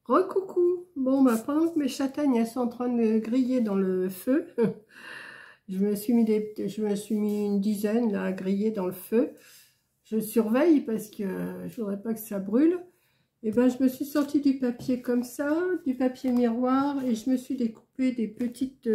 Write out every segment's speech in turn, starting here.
Recoucou. Bon, bah, pendant que mes châtaignes elles sont en train de griller dans le feu, je me suis mis une dizaine là, à griller dans le feu. Je surveille parce que je voudrais pas que ça brûle. Et ben, je me suis sorti du papier comme ça, du papier miroir, et je me suis découpé des petites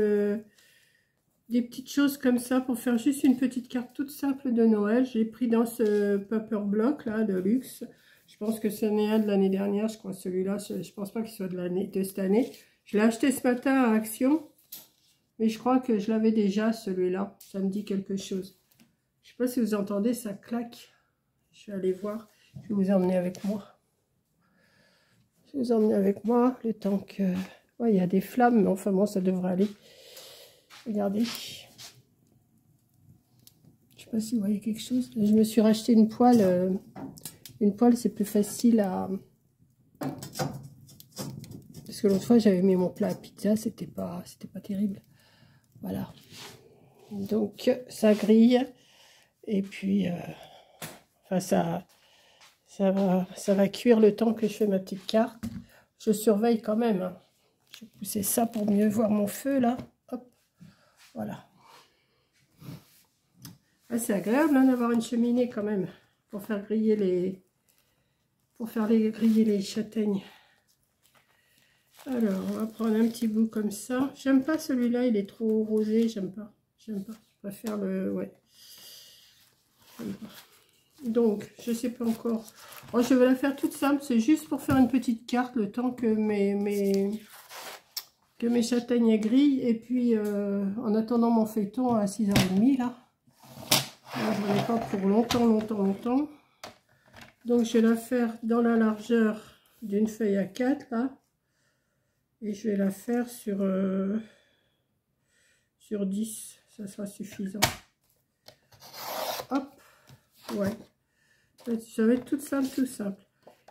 choses comme ça pour faire juste une petite carte toute simple de Noël. J'ai pris dans ce paper block là de luxe. Je pense que ce n'est un de l'année dernière, je crois celui-là. Je pense pas qu'il soit de cette année. Je l'ai acheté ce matin à Action, mais je crois que je l'avais déjà celui-là. Ça me dit quelque chose. Je sais pas si vous entendez, ça claque. Je vais aller voir. Je vais vous emmener avec moi. Je vais vous emmener avec moi le temps que... Ouais, il y a des flammes, mais enfin bon, ça devrait aller. Regardez. Je sais pas si vous voyez quelque chose. Je me suis racheté une poêle. Une poêle, c'est plus facile à... Parce que l'autre fois, j'avais mis mon plat à pizza, c'était pas terrible. Voilà. Donc, ça grille. Et puis, enfin, ça va cuire le temps que je fais ma petite carte. Je surveille quand même. Hein. Je vais pousser ça pour mieux voir mon feu, là. Hop. Voilà. Ah, c'est agréable hein, d'avoir une cheminée quand même pour faire griller griller les châtaignes. Alors, on va prendre un petit bout comme ça. J'aime pas celui-là, il est trop rosé, j'aime pas. Je préfère le... Ouais. Donc, je sais pas encore. Oh, je vais la faire toute simple, c'est juste pour faire une petite carte, le temps que mes châtaignes grillent. Et puis, en attendant mon feuilleton à 6h30, là. Je ne l'ai pas pour longtemps. Donc, je vais la faire dans la largeur d'une feuille à 4, là. Et je vais la faire sur 10, ça sera suffisant. Hop, ouais. Ça va être tout simple.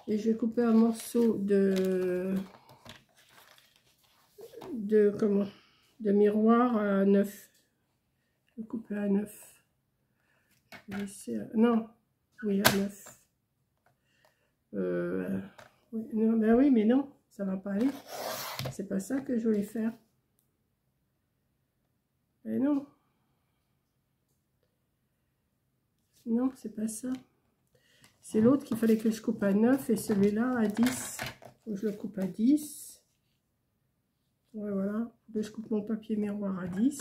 Et je vais couper un morceau de miroir à 9. Je vais couper à 9. Non, oui, à 9. Oui, non, ben oui, mais non, ça va pas aller. C'est pas ça que je voulais faire. Mais non. Non, c'est pas ça. C'est l'autre qu'il fallait que je coupe à 9 et celui-là à 10. Donc je le coupe à 10. Ouais, voilà. Je coupe mon papier miroir à 10.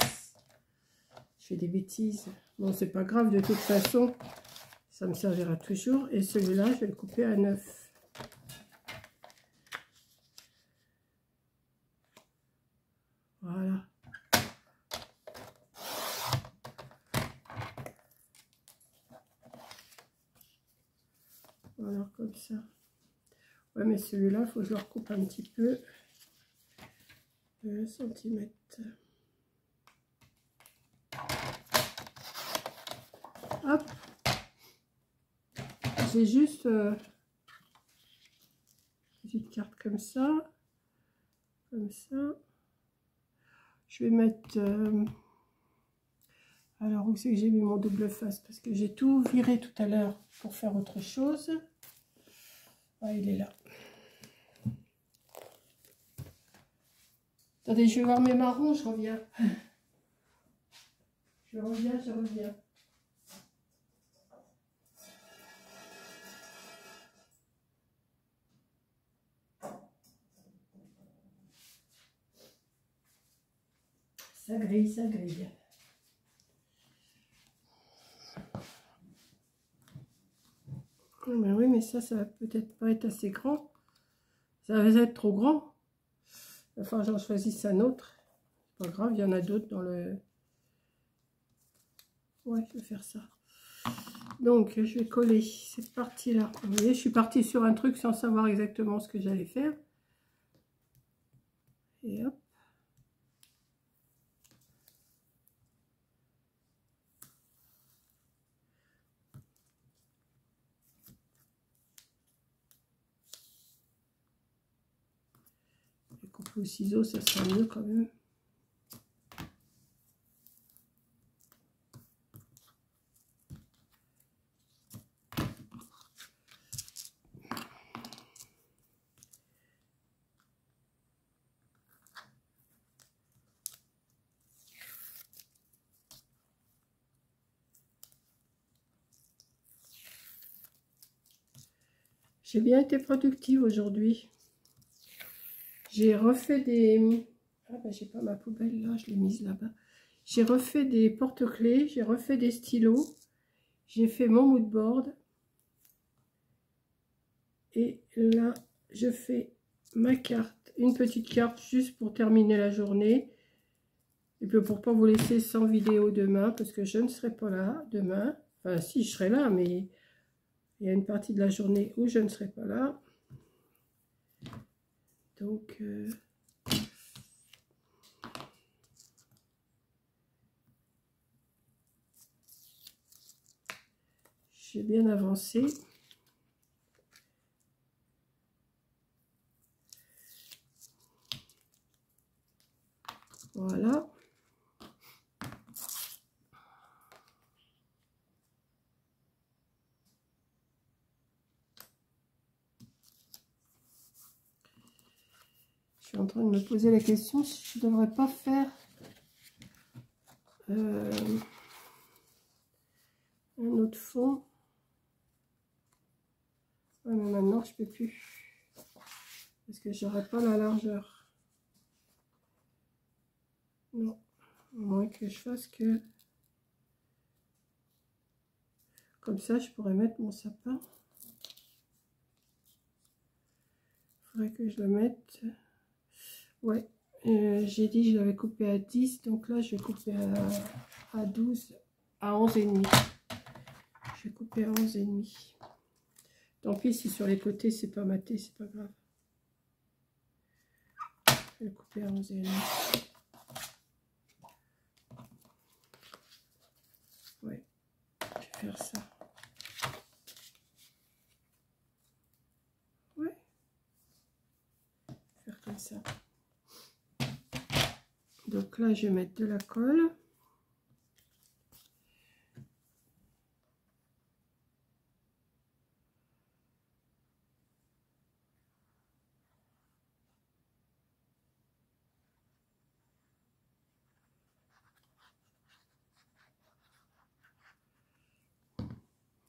Je fais des bêtises. Bon, c'est pas grave, de toute façon, ça me servira toujours. Et celui-là, je vais le couper à 9. Voilà. Voilà, comme ça. Ouais, mais celui-là, il faut que je le recoupe un petit peu. 1 cm. Hop. J'ai juste une petite carte comme ça. Comme ça. Je vais mettre... alors, où c'est que j'ai mis mon double face? Parce que j'ai tout viré tout à l'heure pour faire autre chose. Ah, il est là. Attendez, je vais voir mes marrons, je reviens. Je reviens. Ça grille. Mais oui, mais ça va peut-être pas être assez grand. Ça va être trop grand. Enfin, j'en choisis un autre. C'est pas grave, il y en a d'autres dans le... Ouais, je vais faire ça. Donc, je vais coller cette partie-là. Vous voyez, je suis partie sur un truc sans savoir exactement ce que j'allais faire. Et hop. Je vais couper au ciseau, ça sera mieux quand même. J'ai bien été productive aujourd'hui. J'ai refait des... Ah ben j'ai pas ma poubelle là, je l'ai mise là-bas. J'ai refait des porte-clés, j'ai refait des stylos. J'ai fait mon mood board. Et là, je fais ma carte, une petite carte juste pour terminer la journée. Et puis pour pas vous laisser sans vidéo demain, parce que je ne serai pas là demain. Enfin si, je serai là, mais il y a une partie de la journée où je ne serai pas là. Donc, j'ai bien avancé. Voilà. Je suis en train de me poser la question si je ne devrais pas faire un autre fond. Ouais, mais maintenant, je ne peux plus. Parce que j'aurai pas la largeur. Non. À moins que je fasse que... Comme ça, je pourrais mettre mon sapin. Il faudrait que je le mette... Ouais. J'ai dit que je l'avais coupé à 10. Donc là, je vais couper à 12. À 11,5. Je vais couper à 11,5. Tant pis si sur les côtés, c'est pas maté, c'est pas grave. Je vais couper à 11,5. Ouais. Je vais faire ça. Ouais. Faire comme ça. Donc là, je vais mettre de la colle.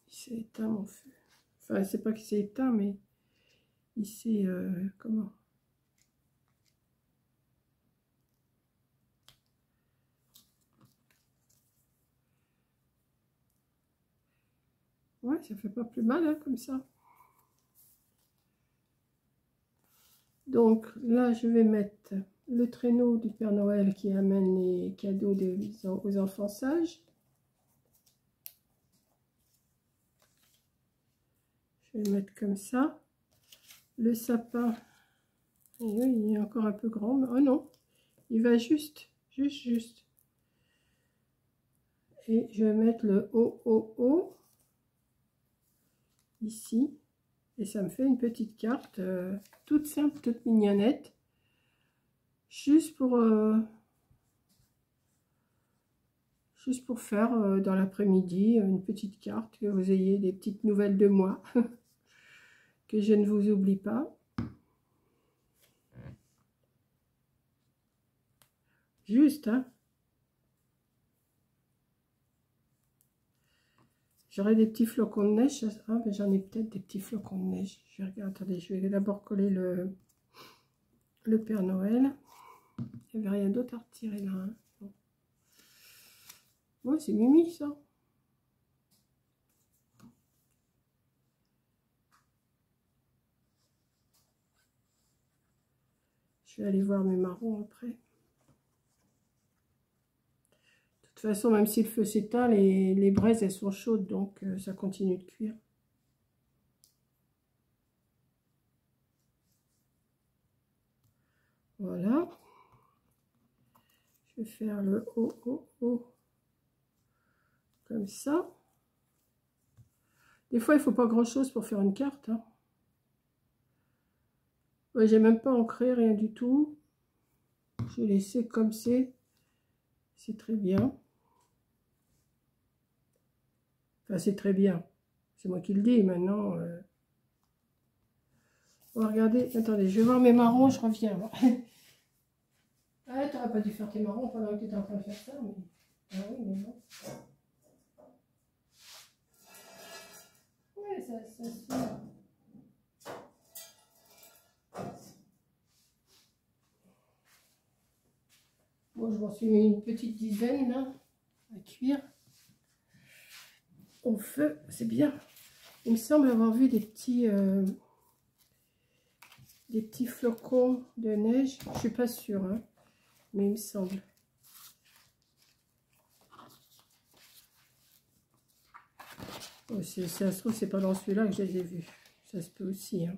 Il s'est éteint mon feu. Enfin, c'est pas qu'il s'est éteint, mais il s'est... comment? Ouais, ça fait pas plus mal, hein, comme ça. Donc là, je vais mettre le traîneau du Père Noël qui amène les cadeaux aux enfants sages. Je vais le mettre comme ça. Le sapin, il est encore un peu grand. Mais, oh non, il va juste. Et je vais mettre le O ici. Et ça me fait une petite carte toute simple, toute mignonnette. Juste pour faire dans l'après-midi une petite carte, que vous ayez des petites nouvelles de moi. Que je ne vous oublie pas. Juste, hein. J'aurai des petits flocons de neige. Ah, ben j'en ai peut-être des petits flocons de neige. Je vais regarder, attendez, je vais d'abord coller le Père Noël. Il n'y avait rien d'autre à retirer là. Hein. Ouais, c'est Mimi ça. Je vais aller voir mes marrons après. De toute façon, même si le feu s'éteint, les braises, elles sont chaudes, donc ça continue de cuire. Voilà. Je vais faire le O. Comme ça. Des fois, il ne faut pas grand-chose pour faire une carte. Hein. Ouais, j'ai même pas ancré, rien du tout. Je vais laisser comme c'est. C'est très bien. Enfin, c'est très bien. C'est moi qui le dis maintenant. On va regarder. Attendez, je vais voir mes marrons, je reviens. Ah, t'aurais pas dû faire tes marrons pendant que tu étais en train de faire ça. Mais... Ah oui, mais non. Ouais, ça se... Bon, je m'en suis mis une petite dizaine là, à cuire au feu, c'est bien. Il me semble avoir vu des petits flocons de neige. Je suis pas sûre, hein, mais il me semble. Oh, si ça se trouve, c'est pas dans celui-là que je les ai vus. Ça se peut aussi. Hein.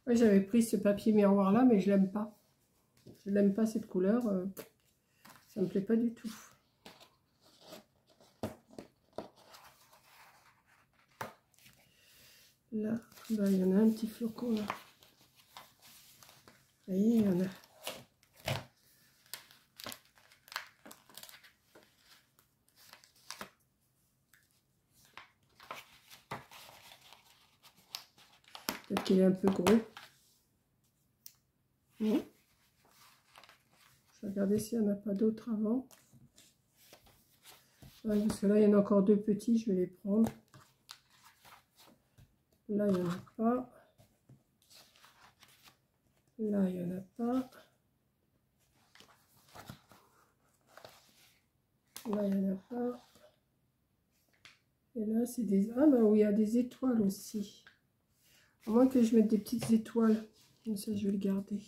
Ouais, j'avais pris ce papier miroir là, mais je l'aime pas. Je l'aime pas cette couleur. Ça me plaît pas du tout. Là, bah, il y en a un petit flocon là. Vous voyez, il y en a. Peut-être qu'il est un peu gros. Bon. Je vais regarder s'il n'y en a pas d'autres avant. Ouais, parce que là, il y en a encore deux petits, je vais les prendre. Là, il n'y en a pas. Là, il n'y en a pas. Là, il n'y en a pas. Et là, c'est des... Ah, bah oui, il y a des étoiles aussi. À moins que je mette des petites étoiles. Comme ça, je vais le garder.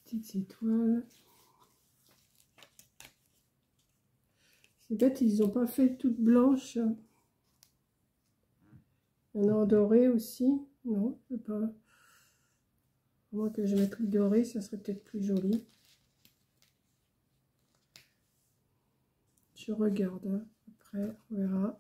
Petites étoiles. C'est bête, ils n'ont pas fait toutes blanches. Il y en a en doré aussi. Non, je sais pas. À moins que je mette le doré, ça serait peut-être plus joli. Je regarde. Hein. Après, on verra.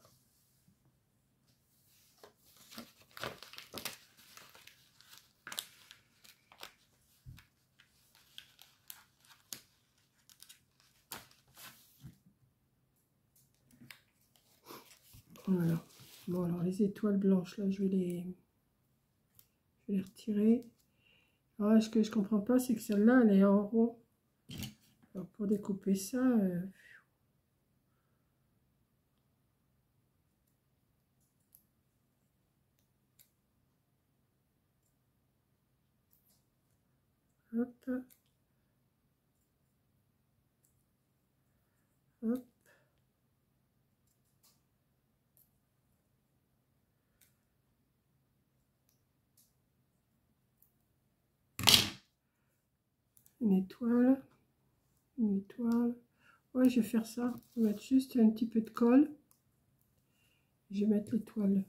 Voilà. Bon, alors les étoiles blanches, là, je vais les retirer. Alors, ce que je comprends pas, c'est que celle-là, elle est en rond. Alors, pour découper ça... hop. Hop. Une étoile. Une étoile. Ouais, je vais faire ça. Je vais mettre juste un petit peu de colle. Je vais mettre l'étoile.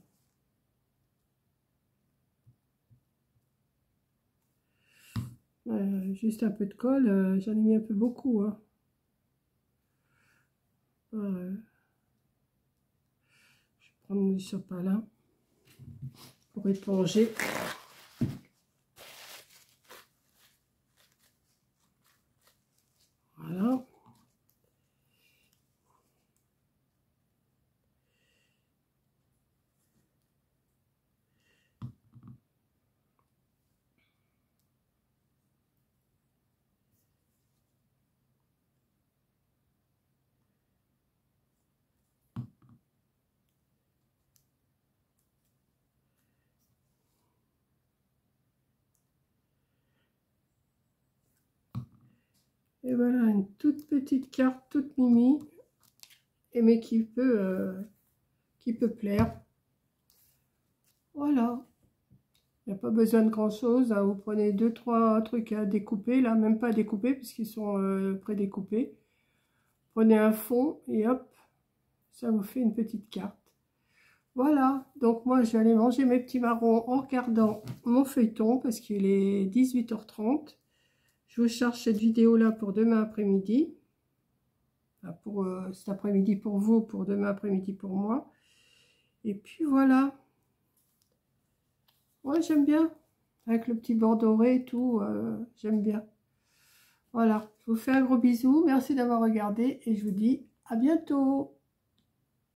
Juste un peu de colle. J'en ai mis un peu beaucoup. Hein. Je vais prendre du sopalin pour éponger. Voilà. Et voilà, une toute petite carte, toute mimi, mais qui peut plaire. Voilà. Il n'y a pas besoin de grand chose. Hein. Vous prenez 2-3 trucs à découper, là, même pas à découper, puisqu'ils sont prédécoupés. Prenez un fond et hop, ça vous fait une petite carte. Voilà, donc moi je vais aller manger mes petits marrons en regardant mon feuilleton, parce qu'il est 18h30. Je vous charge cette vidéo là pour demain après-midi. Pour cet après-midi pour vous, pour demain après-midi pour moi. Et puis voilà. Ouais, j'aime bien. Avec le petit bord doré et tout, j'aime bien. Voilà, je vous fais un gros bisou. Merci d'avoir regardé et je vous dis à bientôt.